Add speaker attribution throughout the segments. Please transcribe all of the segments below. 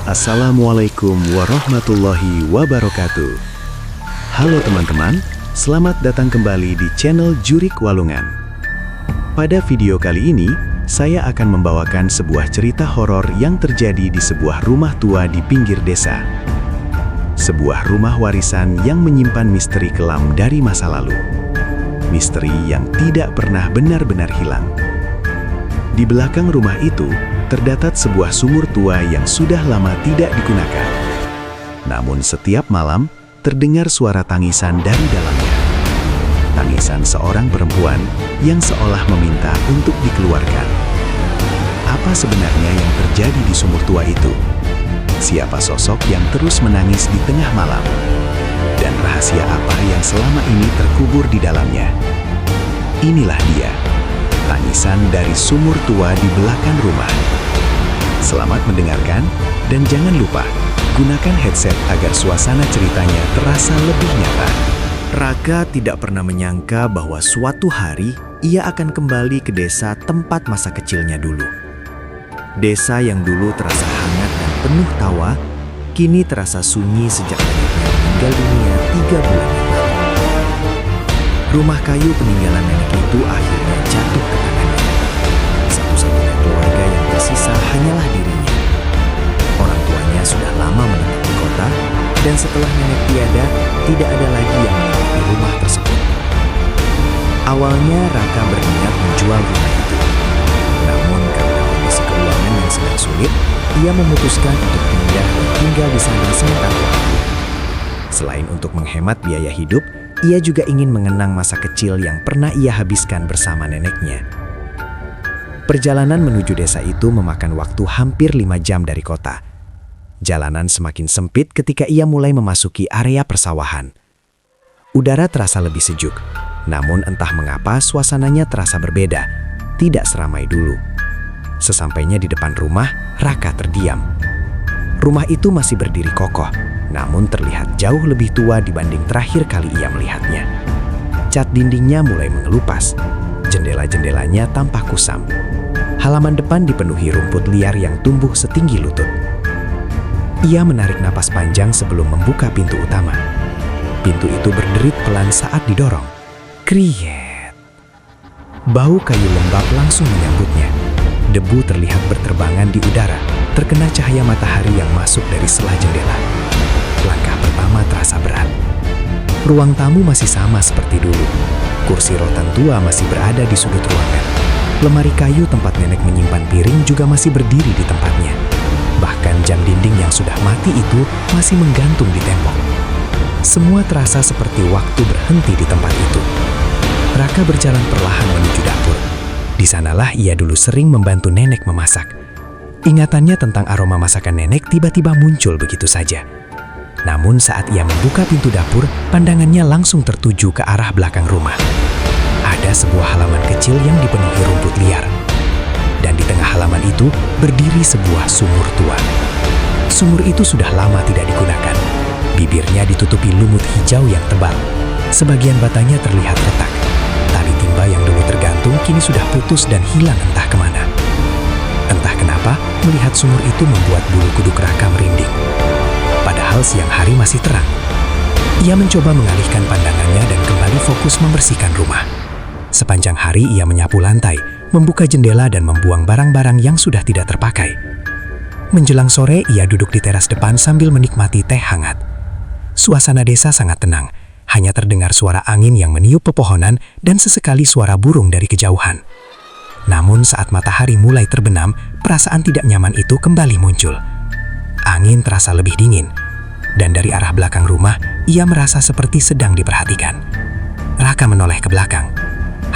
Speaker 1: Assalamualaikum warahmatullahi wabarakatuh. Halo teman-teman, selamat datang kembali di channel Jurik Walungan. Pada video kali ini, saya akan membawakan sebuah cerita horor yang terjadi di sebuah rumah tua di pinggir desa. Sebuah rumah warisan yang menyimpan misteri kelam dari masa lalu. Misteri yang tidak pernah benar-benar hilang. Di belakang rumah itu, terdapat sebuah sumur tua yang sudah lama tidak digunakan. Namun setiap malam, terdengar suara tangisan dari dalamnya. Tangisan seorang perempuan yang seolah meminta untuk dikeluarkan. Apa sebenarnya yang terjadi di sumur tua itu? Siapa sosok yang terus menangis di tengah malam? Dan rahasia apa yang selama ini terkubur di dalamnya? Inilah dia, tangisan dari sumur tua di belakang rumah. Selamat mendengarkan, dan jangan lupa, gunakan headset agar suasana ceritanya terasa lebih nyata.
Speaker 2: Raka tidak pernah menyangka bahwa suatu hari ia akan kembali ke desa tempat masa kecilnya dulu. Desa yang dulu terasa hangat dan penuh tawa, kini terasa sunyi sejak neneknya meninggal dunia 3 bulan yang lalu. Rumah kayu peninggalan nenek itu akhirnya jatuh ke tangannya. Satu-satunya keluarga yang tersisa hanyalah dirinya. Orang tuanya sudah lama menetap di kota, dan setelah nenek tiada, tidak ada lagi yang menempati rumah tersebut. Awalnya Raka berniat menjual rumah itu. Namun karena kondisi keuangan yang sedang sulit, ia memutuskan untuk pindah dan tinggal di sana sementara waktu. Selain untuk menghemat biaya hidup, ia juga ingin mengenang masa kecil yang pernah ia habiskan bersama neneknya. Perjalanan menuju desa itu memakan waktu hampir 5 jam dari kota. Jalanan semakin sempit ketika ia mulai memasuki area persawahan. Udara terasa lebih sejuk, namun entah mengapa suasananya terasa berbeda, tidak seramai dulu. Sesampainya di depan rumah, Raka terdiam. Rumah itu masih berdiri kokoh, namun terlihat jauh lebih tua dibanding terakhir kali ia melihatnya. Cat dindingnya mulai mengelupas, jendela-jendelanya tampak kusam. Halaman depan dipenuhi rumput liar yang tumbuh setinggi lutut. Ia menarik napas panjang sebelum membuka pintu utama. Pintu itu berderit pelan saat didorong. Kriet. Bau kayu lembab langsung menyambutnya. Debu terlihat berterbangan di udara, terkena cahaya matahari yang masuk dari selah jendela. Langkah pertama terasa berat. Ruang tamu masih sama seperti dulu. Kursi rotan tua masih berada di sudut ruangan. Lemari kayu tempat nenek menyimpan piring juga masih berdiri di tempatnya. Bahkan jam dinding yang sudah mati itu masih menggantung di tembok. Semua terasa seperti waktu berhenti di tempat itu. Raka berjalan perlahan menuju dapur. Di sanalah ia dulu sering membantu nenek memasak. Ingatannya tentang aroma masakan nenek tiba-tiba muncul begitu saja. Namun saat ia membuka pintu dapur, pandangannya langsung tertuju ke arah belakang rumah. Ada sebuah halaman kecil yang dipenuhi rumput liar. Dan di tengah halaman itu berdiri sebuah sumur tua. Sumur itu sudah lama tidak digunakan. Bibirnya ditutupi lumut hijau yang tebal. Sebagian batanya terlihat retak. Tali timba yang dulu tergantung kini sudah putus dan hilang entah kemana. Entah kenapa, melihat sumur itu membuat bulu kuduk Raka merinding. Padahal siang hari masih terang. Ia mencoba mengalihkan pandangannya dan kembali fokus membersihkan rumah. Sepanjang hari ia menyapu lantai, membuka jendela dan membuang barang-barang yang sudah tidak terpakai. Menjelang sore, ia duduk di teras depan sambil menikmati teh hangat. Suasana desa sangat tenang, hanya terdengar suara angin yang meniup pepohonan dan sesekali suara burung dari kejauhan. Namun saat matahari mulai terbenam, perasaan tidak nyaman itu kembali muncul. Angin terasa lebih dingin, dan dari arah belakang rumah, ia merasa seperti sedang diperhatikan. Raka menoleh ke belakang.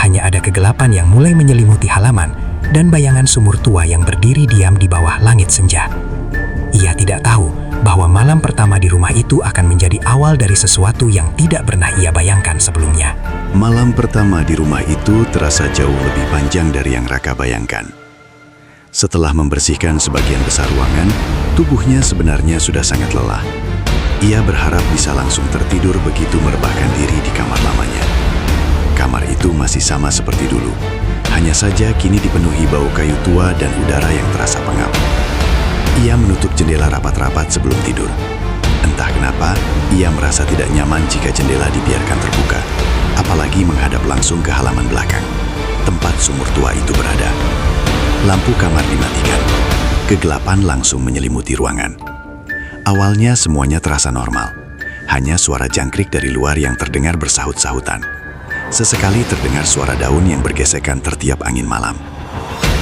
Speaker 2: Hanya ada kegelapan yang mulai menyelimuti halaman dan bayangan sumur tua yang berdiri diam di bawah langit senja. Ia tidak tahu bahwa malam pertama di rumah itu akan menjadi awal dari sesuatu yang tidak pernah ia bayangkan sebelumnya.
Speaker 1: Malam pertama di rumah itu terasa jauh lebih panjang dari yang Raka bayangkan. Setelah membersihkan sebagian besar ruangan, tubuhnya sebenarnya sudah sangat lelah. Ia berharap bisa langsung tertidur begitu merebahkan diri di kamar lamanya. Kamar itu masih sama seperti dulu, hanya saja kini dipenuhi bau kayu tua dan udara yang terasa pengap. Ia menutup jendela rapat-rapat sebelum tidur. Entah kenapa, ia merasa tidak nyaman jika jendela dibiarkan terbuka, apalagi menghadap langsung ke halaman belakang, tempat sumur tua itu berada. Lampu kamar dimatikan. Kegelapan langsung menyelimuti ruangan. Awalnya semuanya terasa normal. Hanya suara jangkrik dari luar yang terdengar bersahut-sahutan. Sesekali terdengar suara daun yang bergesekan tertiup angin malam.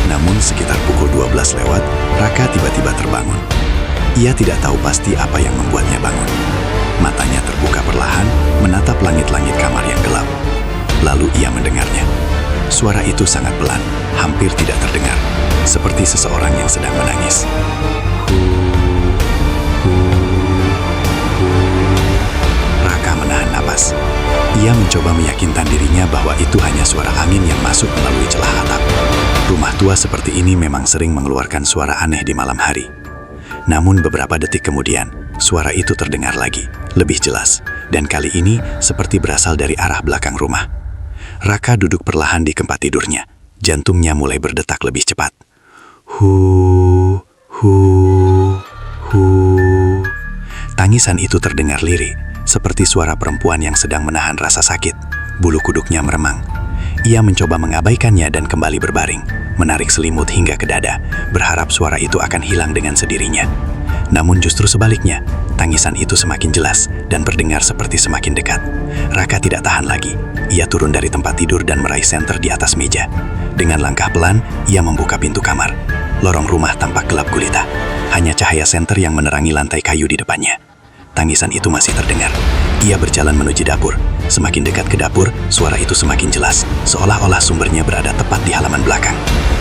Speaker 1: Namun sekitar pukul 12 lewat, Raka tiba-tiba terbangun. Ia tidak tahu pasti apa yang membuatnya bangun. Matanya terbuka perlahan, menatap langit-langit kamar yang gelap. Lalu ia mendengarnya. Suara itu sangat pelan, hampir tidak terdengar, seperti seseorang yang sedang menangis. Raka menahan napas. Ia mencoba meyakinkan dirinya bahwa itu hanya suara angin yang masuk melalui celah atap. Rumah tua seperti ini memang sering mengeluarkan suara aneh di malam hari. Namun beberapa detik kemudian, suara itu terdengar lagi, lebih jelas, dan kali ini seperti berasal dari arah belakang rumah. Raka duduk perlahan di tempat tidurnya. Jantungnya mulai berdetak lebih cepat. Hu. Tangisan itu terdengar lirih, seperti suara perempuan yang sedang menahan rasa sakit. Bulu kuduknya meremang. Ia mencoba mengabaikannya dan kembali berbaring, menarik selimut hingga ke dada, berharap suara itu akan hilang dengan sendirinya. Namun justru sebaliknya, tangisan itu semakin jelas dan terdengar seperti semakin dekat. Raka tidak tahan lagi. Ia turun dari tempat tidur dan meraih senter di atas meja. Dengan langkah pelan, ia membuka pintu kamar. Lorong rumah tampak gelap gulita. Hanya cahaya senter yang menerangi lantai kayu di depannya. Tangisan itu masih terdengar. Ia berjalan menuju dapur. Semakin dekat ke dapur, suara itu semakin jelas, seolah-olah sumbernya berada tepat di halaman belakang.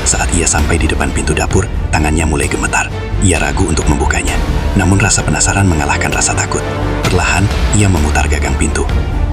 Speaker 1: Saat ia sampai di depan pintu dapur, tangannya mulai gemetar. Ia ragu untuk membukanya. Namun rasa penasaran mengalahkan rasa takut. Perlahan, ia memutar gagang pintu.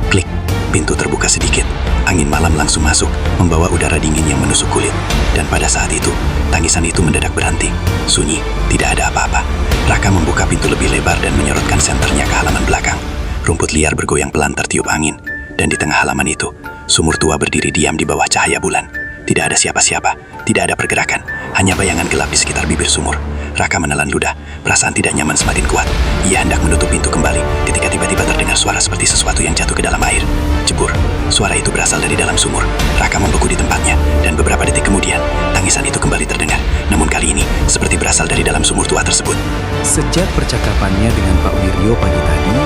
Speaker 1: Klik, pintu terbuka sedikit. Angin malam langsung masuk, membawa udara dingin yang menusuk kulit. Dan pada saat itu, tangisan itu mendadak berhenti. Sunyi, tidak ada apa-apa. Raka membuka pintu lebih lebar dan menyorotkan senternya ke halaman belakang. Rumput liar bergoyang pelan tertiup angin. Dan di tengah halaman itu, sumur tua berdiri diam di bawah cahaya bulan. Tidak ada siapa-siapa, tidak ada pergerakan, hanya bayangan gelap di sekitar bibir sumur. Raka menelan ludah, perasaan tidak nyaman semakin kuat. Ia hendak menutup pintu kembali, ketika tiba-tiba terdengar suara seperti sesuatu yang jatuh ke dalam air. Jebur, suara itu berasal dari dalam sumur. Raka membeku di tempatnya, dan beberapa detik kemudian, tangisan itu kembali terdengar. Namun kali ini, seperti berasal dari dalam sumur tua tersebut.
Speaker 2: Sejak percakapannya dengan Pak Wiryo pagi tadi,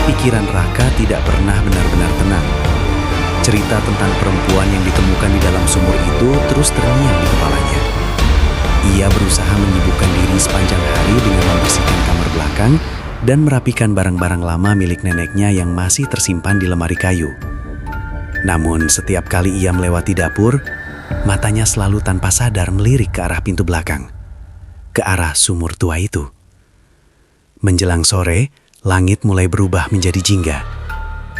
Speaker 2: pikiran Raka tidak pernah benar-benar tenang. Cerita tentang perempuan yang ditemukan di dalam sumur itu terus terngiang di kepalanya. Ia berusaha menyibukkan diri sepanjang hari dengan membersihkan kamar belakang dan merapikan barang-barang lama milik neneknya yang masih tersimpan di lemari kayu. Namun setiap kali ia melewati dapur, matanya selalu tanpa sadar melirik ke arah pintu belakang, ke arah sumur tua itu. Menjelang sore, langit mulai berubah menjadi jingga.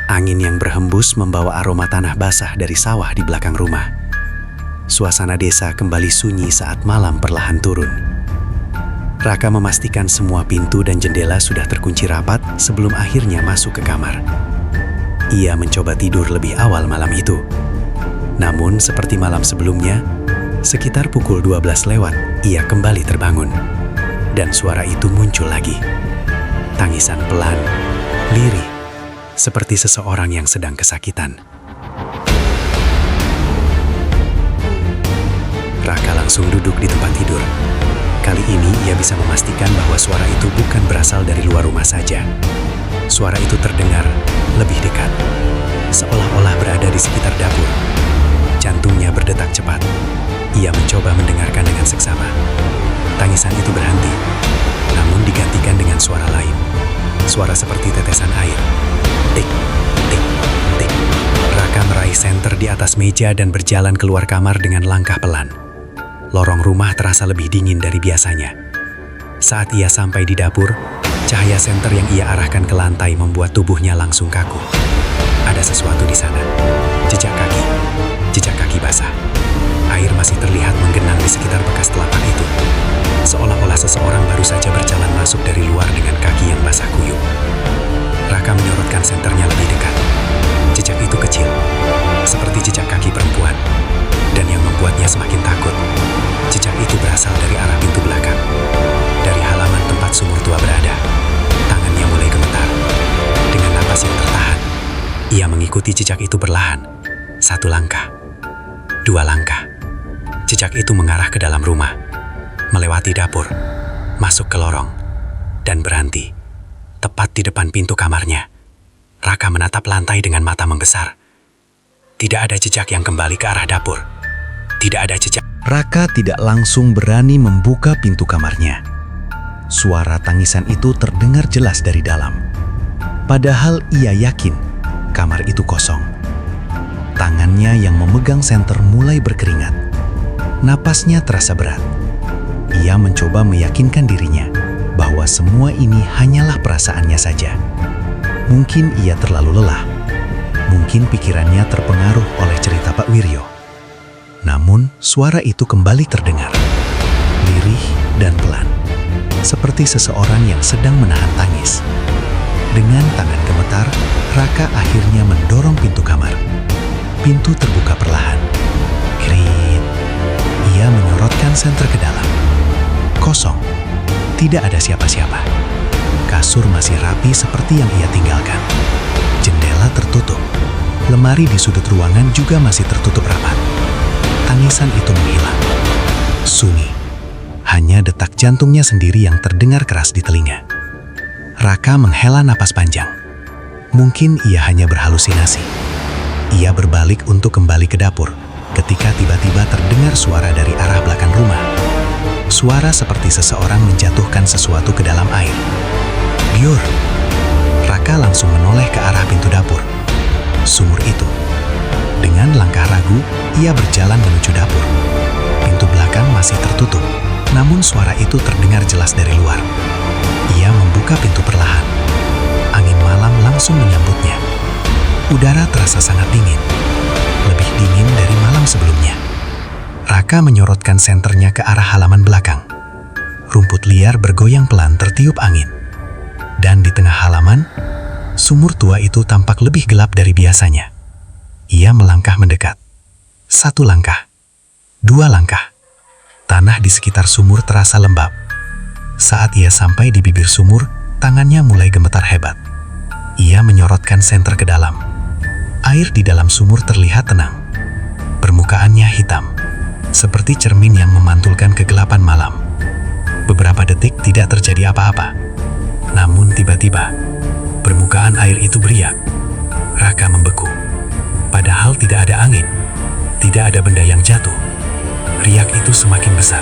Speaker 2: Angin yang berhembus membawa aroma tanah basah dari sawah di belakang rumah. Suasana desa kembali sunyi saat malam perlahan turun. Raka memastikan semua pintu dan jendela sudah terkunci rapat sebelum akhirnya masuk ke kamar. Ia mencoba tidur lebih awal malam itu. Namun seperti malam sebelumnya, sekitar pukul 12 lewat, ia kembali terbangun. Dan suara itu muncul lagi. Tangisan pelan, lirih, seperti seseorang yang sedang kesakitan. Raka langsung duduk di tempat tidur. Kali ini ia bisa memastikan bahwa suara itu bukan berasal dari luar rumah saja. Suara itu terdengar lebih dekat, seolah-olah berada di sekitar dapur. Jantungnya berdetak cepat. Ia mencoba mendengarkan dengan seksama. Tangisan itu berhenti, namun digantikan dengan suara lain. Suara seperti tetesan air. Tik, tik, tik. Raka meraih senter di atas meja dan berjalan keluar kamar dengan langkah pelan. Lorong rumah terasa lebih dingin dari biasanya. Saat ia sampai di dapur, cahaya senter yang ia arahkan ke lantai membuat tubuhnya langsung kaku. Ada sesuatu di sana. Jejak kaki basah. Air masih terlihat menggenang di sekitar bekas telapak itu. Seolah-olah seseorang baru saja berjalan masuk dari luar dengan kaki yang basah kuyup. Raka menyorotkan senternya lebih dekat. Jejak itu kecil, seperti jejak kaki perempuan. Dan yang membuatnya semakin takut, jejak itu berasal dari arah pintu belakang. Dari halaman
Speaker 3: Ia mengikuti jejak itu perlahan. 1 langkah, 2 langkah. Jejak itu mengarah ke dalam rumah, melewati dapur, masuk ke lorong, dan berhenti tepat di depan pintu kamarnya. Raka menatap lantai dengan mata membesar. Tidak ada jejak yang kembali ke arah dapur. Tidak ada jejak.
Speaker 1: Raka tidak langsung berani membuka pintu kamarnya. Suara tangisan itu terdengar jelas dari dalam. Padahal ia yakin kamar itu kosong. Tangannya yang memegang senter mulai berkeringat. Napasnya terasa berat. Ia mencoba meyakinkan dirinya bahwa semua ini hanyalah perasaannya saja. Mungkin ia terlalu lelah. Mungkin pikirannya terpengaruh oleh cerita Pak Wiryo. Namun, suara itu kembali terdengar. Lirih dan pelan. Seperti seseorang yang sedang menahan tangis. Dengan tangan gemetar, Raka akhirnya mendorong pintu kamar. Pintu terbuka perlahan. Krit. Ia menyorotkan senter ke dalam. Kosong. Tidak ada siapa-siapa. Kasur masih rapi seperti yang ia tinggalkan. Jendela tertutup. Lemari di sudut ruangan juga masih tertutup rapat. Tangisan itu menghilang. Sunyi. Hanya detak jantungnya sendiri yang terdengar keras di telinga. Raka menghela napas panjang. Mungkin ia hanya berhalusinasi. Ia berbalik untuk kembali ke dapur ketika tiba-tiba terdengar suara dari arah belakang rumah. Suara seperti seseorang menjatuhkan sesuatu ke dalam air. Biur. Raka langsung menoleh ke arah pintu dapur. Sumur itu. Dengan langkah ragu, ia berjalan menuju dapur. Pintu belakang masih tertutup, namun suara itu terdengar jelas dari luar. Ia membuka pintu perlahan. Angin malam langsung menyambutnya. Udara terasa sangat dingin. Lebih dingin dari malam sebelumnya. Raka menyorotkan senternya ke arah halaman belakang. Rumput liar bergoyang pelan tertiup angin. Dan di tengah halaman, sumur tua itu tampak lebih gelap dari biasanya. Ia melangkah mendekat. 1 langkah. 2 langkah. Tanah di sekitar sumur terasa lembab. Saat ia sampai di bibir sumur, tangannya mulai gemetar hebat. Ia menyorotkan senter ke dalam. Air di dalam sumur terlihat tenang. Permukaannya hitam, seperti cermin yang memantulkan kegelapan malam. Beberapa detik tidak terjadi apa-apa. Namun tiba-tiba, permukaan air itu beriak. Raka membeku. Padahal tidak ada angin, tidak ada benda yang jatuh. Riak itu semakin besar,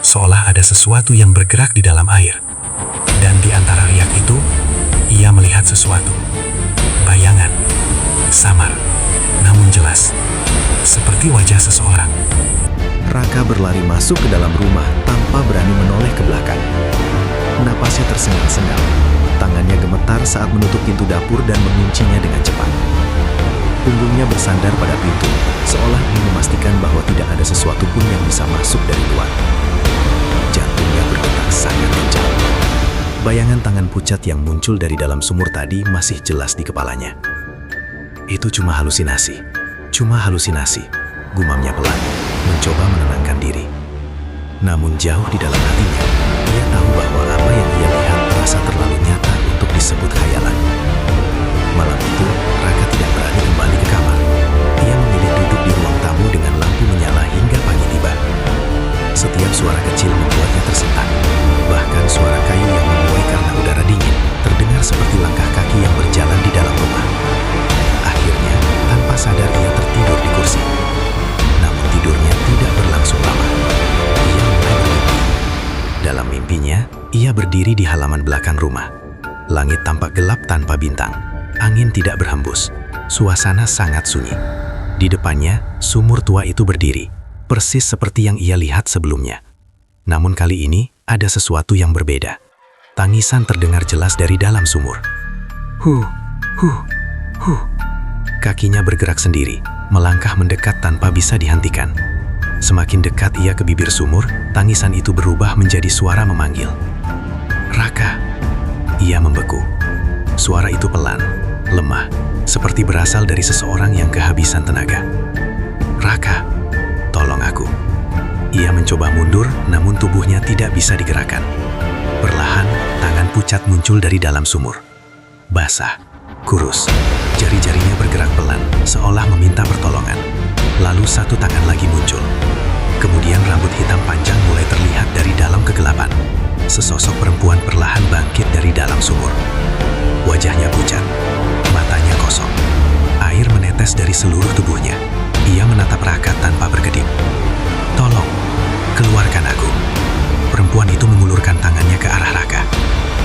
Speaker 1: seolah ada sesuatu yang bergerak di dalam air. Dan di antara riak itu, ia melihat sesuatu. Bayangan, samar, namun jelas, seperti wajah seseorang.
Speaker 2: Raka berlari masuk ke dalam rumah tanpa berani menoleh ke belakang. Napasnya tersengal-sengal. Tangannya gemetar saat menutup pintu dapur dan menguncinya dengan cepat. Punggungnya bersandar pada pintu, seolah ingin memastikan bahwa tidak ada sesuatu pun yang bisa masuk dari luar. Jantungnya berdetak sangat kencang. Bayangan tangan pucat yang muncul dari dalam sumur tadi masih jelas di kepalanya. Itu cuma halusinasi, gumamnya pelan, mencoba menenangkan diri. Namun jauh di dalam hatinya, ia tahu bahwa apa yang ia lihat terasa terlalu nyata untuk disebut khayalan. Malam itu, Raka tidak berani kembali ke kamar. Ia memilih duduk di ruang tamu dengan lampu menyala hingga pagi tiba. Setiap suara kecil membuatnya tersentak. Bahkan suara kayu yang memuai karena udara dingin terdengar seperti langkah kaki yang berjalan di dalam rumah. Akhirnya, tanpa sadar ia tertidur di kursi. Namun tidurnya tidak berlangsung lama. Ia mulai bermimpi. Dalam mimpinya, ia berdiri di halaman belakang rumah. Langit tampak gelap tanpa bintang. Angin tidak berhembus. Suasana sangat sunyi. Di depannya, sumur tua itu berdiri, persis seperti yang ia lihat sebelumnya. Namun kali ini, ada sesuatu yang berbeda. Tangisan terdengar jelas dari dalam sumur. Huh. Kakinya bergerak sendiri, melangkah mendekat tanpa bisa dihentikan. Semakin dekat ia ke bibir sumur, tangisan itu berubah menjadi suara memanggil. Raka. Ia membeku. Suara itu pelan, lemah, seperti berasal dari seseorang yang kehabisan tenaga. Raka, tolong aku. Ia mencoba mundur, namun tubuhnya tidak bisa digerakkan. Perlahan, tangan pucat muncul dari dalam sumur. Basah, kurus,
Speaker 3: Jari-jarinya bergerak pelan, seolah meminta pertolongan. Lalu satu tangan lagi muncul. Kemudian rambut hitam panjang mulai terlihat dari dalam kegelapan. Sesosok perempuan perlahan bangkit dari dalam sumur. Wajahnya pucat, matanya kosong. Air menetes dari seluruh tubuhnya. Ia menatap Raka tanpa berkedip. "Tolong, keluarkan aku." Perempuan itu mengulurkan tangannya ke arah Raka.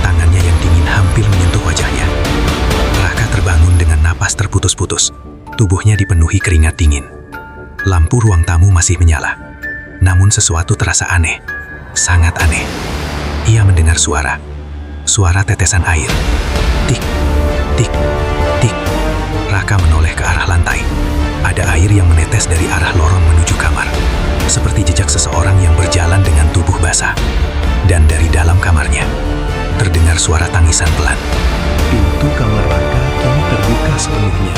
Speaker 3: Tangannya yang dingin hampir menyentuh wajahnya. Raka terbangun dengan napas terputus-putus. Tubuhnya dipenuhi keringat dingin. Lampu ruang tamu masih menyala. Namun sesuatu terasa aneh. Sangat aneh. Ia mendengar suara. Suara tetesan air. Tik, tik, tik. Raka menoleh ke arah lantai. Ada air yang menetes dari arah lorong menuju kamar. Seperti jejak seseorang yang berjalan dengan tubuh basah. Dan dari dalam kamarnya, terdengar suara tangisan pelan.
Speaker 1: Pintu kamar Raka kini terbuka sepenuhnya.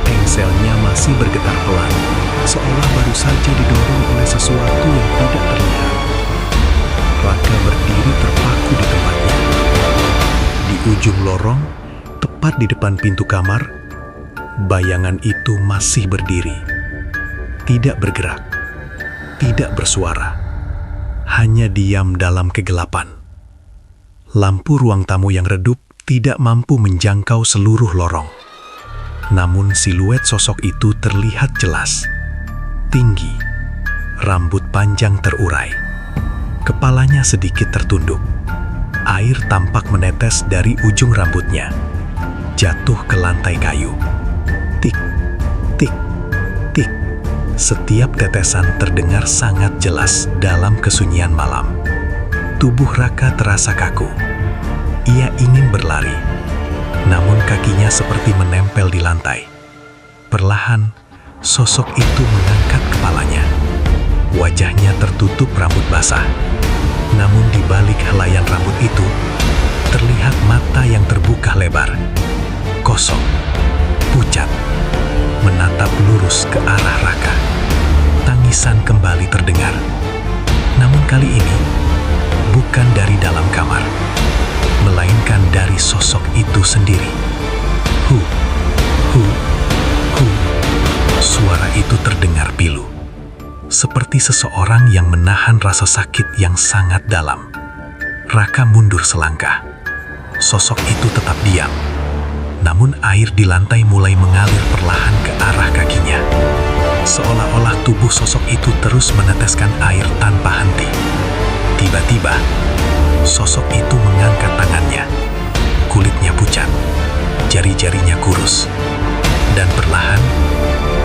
Speaker 1: Engselnya masih bergetar pelan, seolah baru saja didorong oleh sesuatu yang tidak terlihat. Raka berdiri terpaku di tempatnya. Di ujung lorong, tepat di depan pintu kamar, bayangan itu masih berdiri. Tidak bergerak, tidak bersuara, hanya diam dalam kegelapan. Lampu ruang tamu yang redup tidak mampu menjangkau seluruh lorong. Namun siluet sosok itu terlihat jelas. Tinggi, rambut panjang terurai. Kepalanya sedikit tertunduk. Air tampak menetes dari ujung rambutnya, jatuh ke lantai kayu. Tik, tik, tik. Setiap tetesan terdengar sangat jelas dalam kesunyian malam. Tubuh Raka terasa kaku. Ia ingin berlari, namun kakinya seperti menempel di lantai. Perlahan, sosok itu mengangkat kepalanya. Wajahnya tertutup rambut basah. Namun di balik helaian rambut itu, terlihat mata yang terbuka lebar. Kosong, pucat, menatap lurus ke arah Raka. Tangisan kembali terdengar. Namun kali ini, bukan dari dalam kamar, melainkan dari sosok itu sendiri. Hu, hu, hu. Suara itu terdengar pilu, seperti seseorang yang menahan rasa sakit yang sangat dalam. Raka mundur selangkah. Sosok itu tetap diam. Namun air di lantai mulai mengalir perlahan ke arah kakinya. Seolah-olah tubuh sosok itu terus meneteskan air tanpa henti. Tiba-tiba, sosok itu mengangkat tangannya. Kulitnya pucat, jari-jarinya kurus, dan perlahan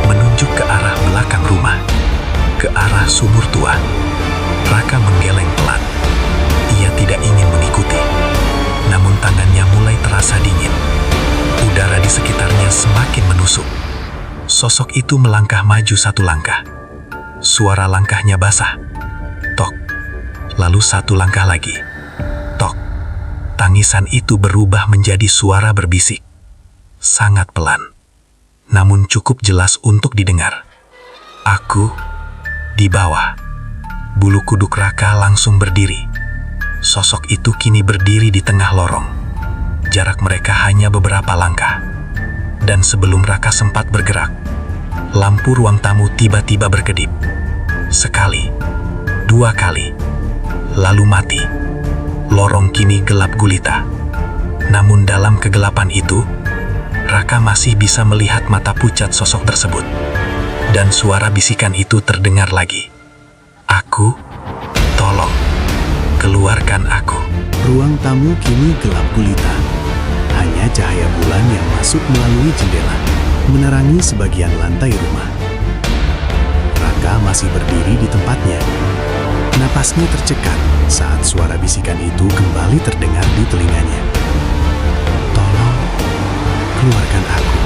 Speaker 1: menunjuk ke arah belakang rumah, ke arah sumur tua. Raka menggeleng pelan. Ia tidak ingin mengikuti, namun tangannya mulai terasa dingin. Udara di sekitarnya semakin menusuk. Sosok itu melangkah maju satu langkah. Suara langkahnya basah. Tok. Lalu satu langkah lagi. Tok. Tangisan itu berubah menjadi suara berbisik. Sangat pelan, namun cukup jelas untuk didengar. "Aku di bawah." Bulu kuduk Raka langsung berdiri. Sosok itu kini berdiri di tengah lorong. Jarak mereka hanya beberapa langkah. Dan sebelum Raka sempat bergerak, lampu ruang tamu tiba-tiba berkedip. Sekali, dua kali, lalu mati. Lorong kini gelap gulita. Namun dalam kegelapan itu, Raka masih bisa melihat mata pucat sosok tersebut. Dan suara bisikan itu terdengar lagi. "Aku, tolong, keluarkan aku." Ruang tamu kini gelap gulita. Hanya cahaya bulan yang masuk melalui jendela menerangi sebagian lantai rumah. Raka masih berdiri di tempatnya. Napasnya tercekat saat suara bisikan itu kembali terdengar di telinganya. "Tolong, keluarkan aku."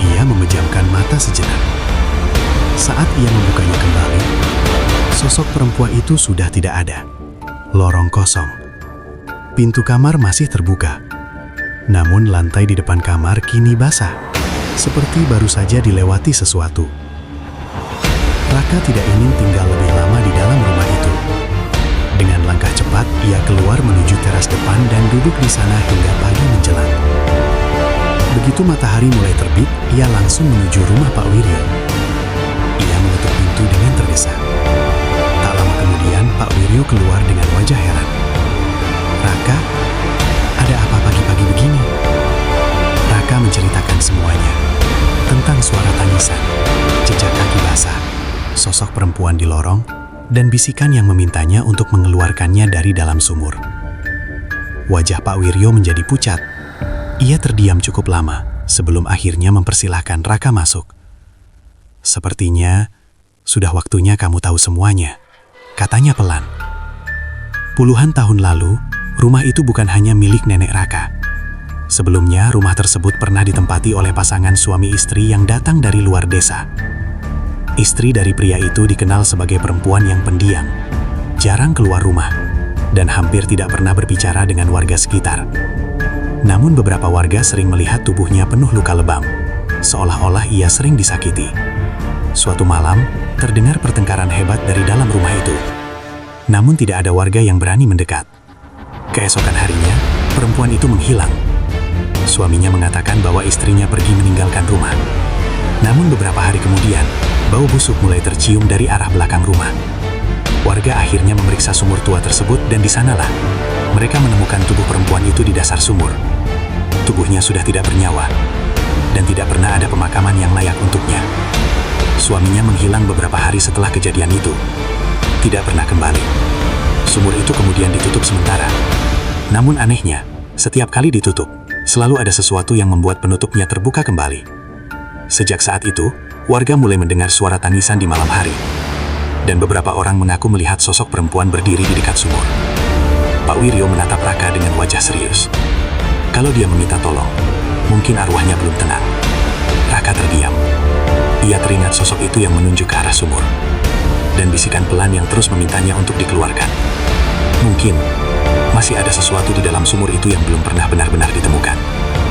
Speaker 1: Ia memejamkan mata sejenak. Saat ia membukanya kembali, sosok perempuan itu sudah tidak ada. Lorong kosong. Pintu kamar masih terbuka. Namun lantai di depan kamar kini basah, seperti baru saja dilewati sesuatu. Raka tidak ingin tinggal lebih lama di dalam rumah itu. Dengan langkah cepat, ia keluar menuju teras depan dan duduk di sana hingga pagi menjelang.
Speaker 3: Begitu matahari mulai terbit, ia langsung menuju rumah Pak Wiryo. Ia menutup pintu dengan tergesa. Tak lama kemudian, Pak Wiryo keluar dengan wajah heran. "Raka, ada apa pagi-pagi begini?" Raka menceritakan semuanya. Tentang suara tangisan, jejak kaki basah, sosok perempuan di lorong, dan bisikan yang memintanya untuk mengeluarkannya dari dalam sumur. Wajah Pak Wiryo menjadi pucat. Ia terdiam cukup lama sebelum akhirnya mempersilahkan Raka masuk. "Sepertinya sudah waktunya kamu tahu semuanya," katanya pelan. Puluhan tahun lalu, rumah itu bukan hanya milik nenek Raka. Sebelumnya, rumah tersebut pernah ditempati oleh pasangan suami istri yang datang dari luar desa. Istri dari pria itu dikenal sebagai perempuan yang pendiam, jarang keluar rumah, dan hampir tidak pernah berbicara dengan warga sekitar. Namun beberapa warga sering melihat tubuhnya penuh luka lebam, seolah-olah ia sering disakiti. Suatu malam, terdengar pertengkaran hebat dari dalam rumah itu. Namun tidak ada warga yang berani mendekat. Keesokan harinya, perempuan itu menghilang. Suaminya mengatakan bahwa istrinya pergi meninggalkan rumah. Namun beberapa hari kemudian, bau busuk mulai tercium dari arah belakang rumah. Warga akhirnya memeriksa sumur tua tersebut dan di sanalah mereka menemukan tubuh perempuan itu di dasar sumur. Tubuhnya sudah tidak bernyawa dan tidak pernah ada pemakaman yang layak untuknya. Suaminya menghilang beberapa hari setelah kejadian itu. Tidak pernah kembali. Sumur itu kemudian ditutup sementara. Namun anehnya, setiap kali ditutup, selalu ada sesuatu yang membuat penutupnya terbuka kembali. Sejak saat itu, warga mulai mendengar suara tangisan di malam hari. Dan beberapa orang mengaku melihat sosok perempuan berdiri di dekat sumur. Pak Wiryo menatap Raka dengan wajah serius. Kalau dia meminta tolong, mungkin arwahnya belum tenang. Raka terdiam. Ia teringat sosok itu yang menunjuk ke arah sumur. Dan bisikan pelan yang terus memintanya untuk dikeluarkan. Mungkin masih ada sesuatu di dalam sumur itu yang belum pernah benar-benar ditemukan.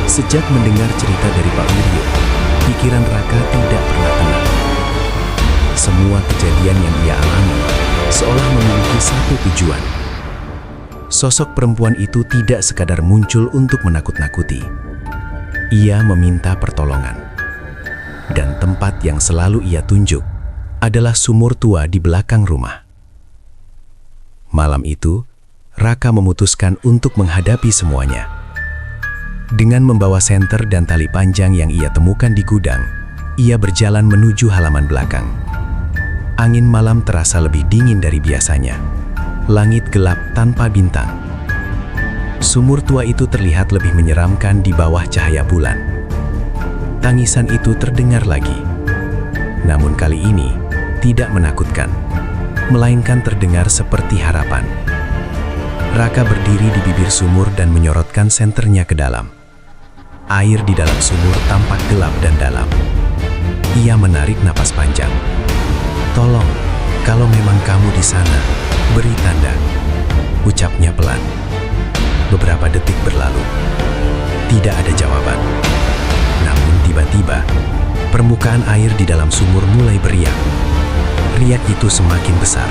Speaker 1: Sejak mendengar cerita dari Pak Wiryo, pikiran Raka tidak pernah tenang. Semua kejadian yang ia alami seolah memiliki satu tujuan. Sosok perempuan itu tidak sekadar muncul untuk menakut-nakuti. Ia meminta pertolongan. Dan tempat yang selalu ia tunjuk adalah sumur tua di belakang rumah. Malam itu, Raka memutuskan untuk menghadapi semuanya. Dengan membawa senter dan tali panjang yang ia temukan di gudang, ia berjalan menuju halaman belakang. Angin malam terasa lebih dingin dari biasanya. Langit gelap tanpa bintang. Sumur tua itu terlihat lebih menyeramkan di bawah cahaya bulan. Tangisan itu terdengar lagi. Namun kali ini tidak menakutkan, melainkan terdengar seperti harapan. Raka berdiri di bibir sumur dan menyorotkan senternya ke dalam. Air di dalam sumur tampak gelap dan dalam. Ia menarik napas panjang. "Tolong, kalau memang kamu di sana, beri tanda," ucapnya pelan. Beberapa detik berlalu. Tidak ada jawaban. Namun tiba-tiba, permukaan air di dalam sumur mulai beriak. Riak itu semakin besar.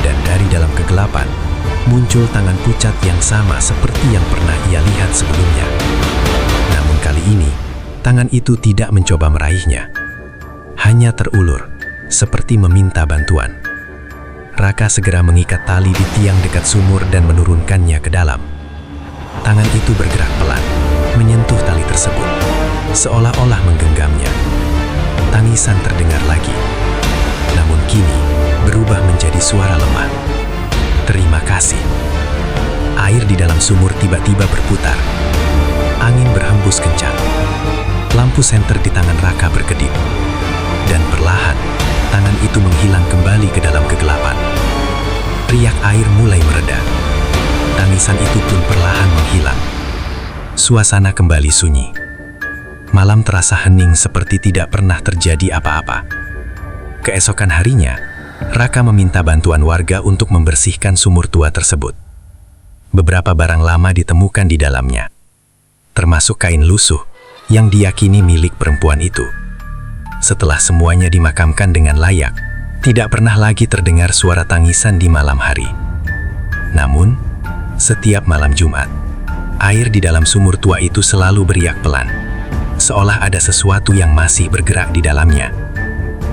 Speaker 1: Dan dari dalam kegelapan, muncul tangan pucat yang sama seperti yang pernah ia lihat sebelumnya. Namun kali ini, tangan itu tidak mencoba meraihnya. Hanya terulur, seperti meminta bantuan. Raka segera mengikat tali di tiang dekat sumur dan menurunkannya ke dalam. Tangan itu bergerak pelan, menyentuh tali tersebut, seolah-olah menggenggamnya. Tangisan terdengar lagi, namun kini berubah menjadi suara lemah. "Terima kasih." Air di dalam sumur tiba-tiba berputar. Angin berhembus kencang. Lampu senter di tangan Raka berkedip. Dan perlahan, tangan itu menghilang kembali ke dalam kegelapan. Riak air mulai mereda. Tangisan itu pun perlahan menghilang. Suasana kembali sunyi. Malam terasa hening seperti tidak pernah terjadi apa-apa. Keesokan harinya, Raka meminta bantuan warga untuk membersihkan sumur tua tersebut. Beberapa barang lama ditemukan di dalamnya, termasuk kain lusuh yang diyakini milik perempuan itu. Setelah semuanya dimakamkan dengan layak, tidak pernah lagi terdengar suara tangisan di malam hari. Namun, setiap malam Jumat,
Speaker 3: Air di dalam sumur tua itu selalu beriak pelan, seolah ada sesuatu yang masih bergerak di dalamnya.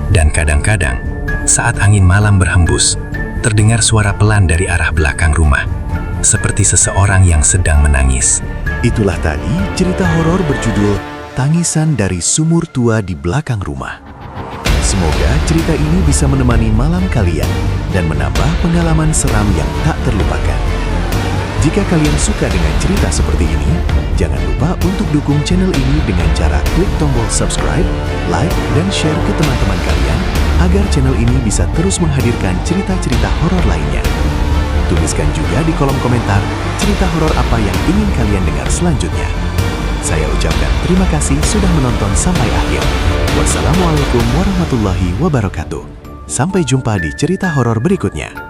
Speaker 3: Dan kadang-kadang, saat angin malam berhembus, terdengar suara pelan dari arah belakang rumah, seperti seseorang yang sedang menangis.
Speaker 1: Itulah tadi cerita horor berjudul Tangisan dari Sumur Tua di Belakang Rumah. Semoga cerita ini bisa menemani malam kalian dan menambah pengalaman seram yang tak terlupakan. Jika kalian suka dengan cerita seperti ini, jangan lupa untuk dukung channel ini dengan cara klik tombol subscribe, like, dan share ke teman-teman kalian agar channel ini bisa terus menghadirkan cerita-cerita horor lainnya. Tuliskan juga di kolom komentar cerita horor apa yang ingin kalian dengar selanjutnya. Saya ucapkan terima kasih sudah menonton sampai akhir. Wassalamualaikum warahmatullahi wabarakatuh. Sampai jumpa di cerita horor berikutnya.